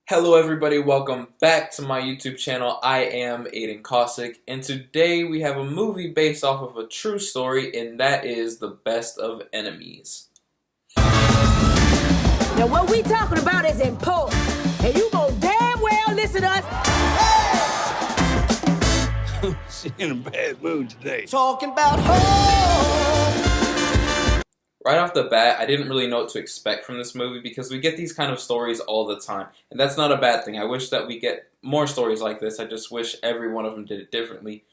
Hello everybody, welcome back to my YouTube channel. I am Aiden Cossack, and today we have a movie based off of a true story, and that is The Best of Enemies. Now what we talking about is important, and you gon' damn well listen to us. She in a bad mood today. Talking about home. Right off the bat, I didn't really know what to expect from this movie because we get these kind of stories all the time. And that's not a bad thing. I wish that we get more stories like this. I just wish every one of them did it differently.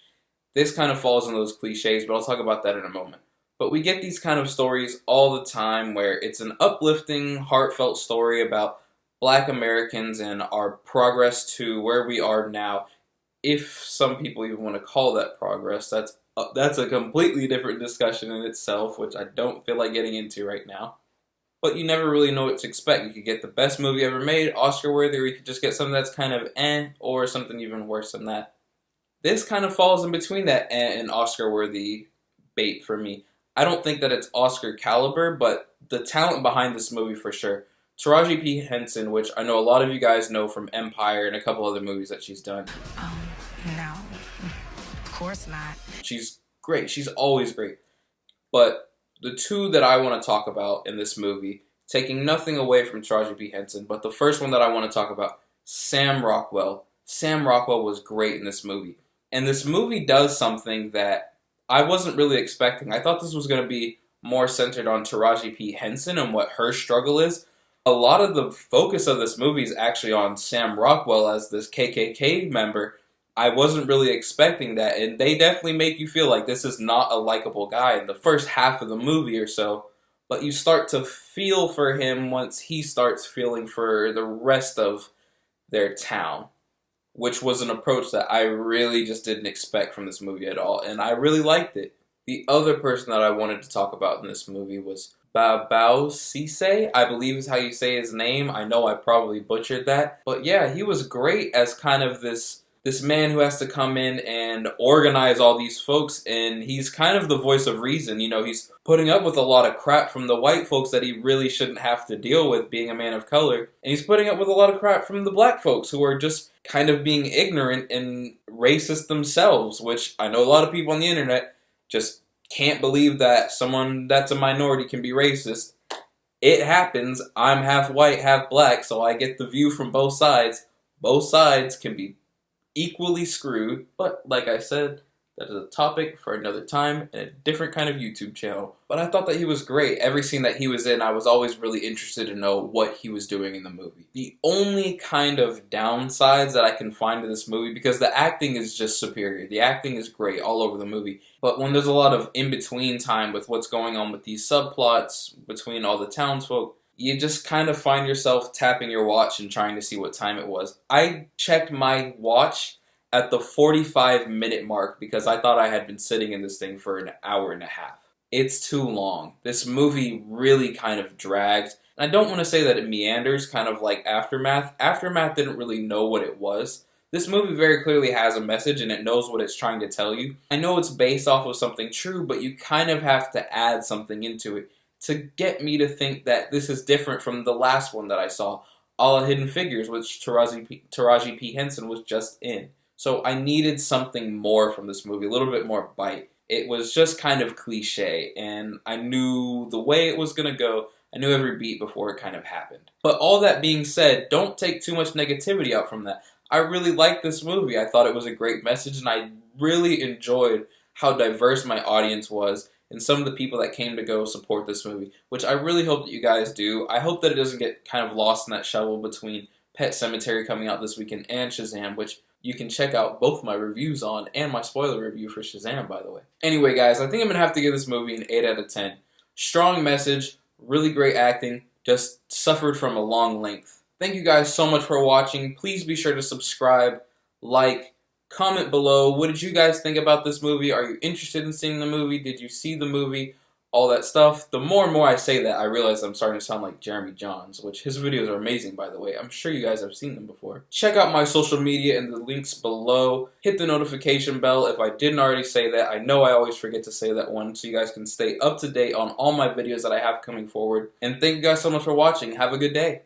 This kind of falls in those cliches, but I'll talk about that in a moment. But we get these kind of stories all the time where it's an uplifting, heartfelt story about Black Americans and our progress to where we are now. If some people even want to call that progress, that's a completely different discussion in itself, which I don't feel like getting into right now. But you never really know what to expect. You could get the best movie ever made, Oscar-worthy, or you could just get something that's kind of or something even worse than that. This kind of falls in between that and Oscar-worthy bait for me. I don't think that it's Oscar caliber, but the talent behind this movie for sure. Taraji P. Henson, which I know a lot of you guys know from Empire and a couple other movies that she's done. No, of course not. She's great. She's always great. But the two that I want to talk about in this movie, taking nothing away from Taraji P. Henson, but the first one that I want to talk about, Sam Rockwell. Sam Rockwell was great in this movie. And this movie does something that I wasn't really expecting. I thought this was going to be more centered on Taraji P. Henson and what her struggle is. A lot of the focus of this movie is actually on Sam Rockwell as this KKK member. I wasn't really expecting that, and they definitely make you feel like this is not a likable guy in the first half of the movie or so, but you start to feel for him once he starts feeling for the rest of their town, which was an approach that I really just didn't expect from this movie at all, and I really liked it. The other person that I wanted to talk about in this movie was Babao Ceesay, I believe is how you say his name. I know I probably butchered that, but yeah, he was great as kind of this man who has to come in and organize all these folks, and he's kind of the voice of reason. You know, he's putting up with a lot of crap from the white folks that he really shouldn't have to deal with being a man of color, and he's putting up with a lot of crap from the black folks who are just kind of being ignorant and racist themselves, which I know a lot of people on the internet just can't believe that someone that's a minority can be racist. It happens. I'm half white, half black, so I get the view from both sides. Both sides can be equally screwed, but like I said, that is a topic for another time and a different kind of YouTube channel. But I thought that he was great. Every scene that he was in, I was always really interested to know what he was doing in the movie. The only kind of downsides that I can find in this movie, because the acting is just superior. The acting is great all over the movie. But when there's a lot of in-between time with what's going on with these subplots between all the townsfolk, you just kind of find yourself tapping your watch and trying to see what time it was. I checked my watch at the 45-minute mark because I thought I had been sitting in this thing for an hour and a half. It's too long. This movie really kind of drags. And I don't want to say that it meanders, kind of like Aftermath. Aftermath didn't really know what it was. This movie very clearly has a message and it knows what it's trying to tell you. I know it's based off of something true, but you kind of have to add something into it to get me to think that this is different from the last one that I saw, All Hidden Figures, which Taraji P. Henson was just in. So I needed something more from this movie, a little bit more bite. It was just kind of cliche, and I knew the way it was going to go. I knew every beat before it kind of happened. But all that being said, don't take too much negativity out from that. I really liked this movie. I thought it was a great message, and I really enjoyed how diverse my audience was and some of the people that came to go support this movie, which I really hope that you guys do. I hope that it doesn't get kind of lost in that shovel between Pet Sematary coming out this weekend and Shazam, which you can check out both my reviews on and my spoiler review for Shazam, by the way. Anyway, guys, I think I'm going to have to give this movie an 8 out of 10. Strong message, really great acting, just suffered from a long length. Thank you guys so much for watching. Please be sure to subscribe, like, comment below. What did you guys think about this movie? Are you interested in seeing the movie? Did you see the movie? All that stuff. The more and more I say that, I realize I'm starting to sound like Jeremy Jahns, which his videos are amazing, by the way. I'm sure you guys have seen them before. Check out my social media in the links below. Hit the notification bell if I didn't already say that. I know I always forget to say that one, so you guys can stay up to date on all my videos that I have coming forward. And thank you guys so much for watching. Have a good day.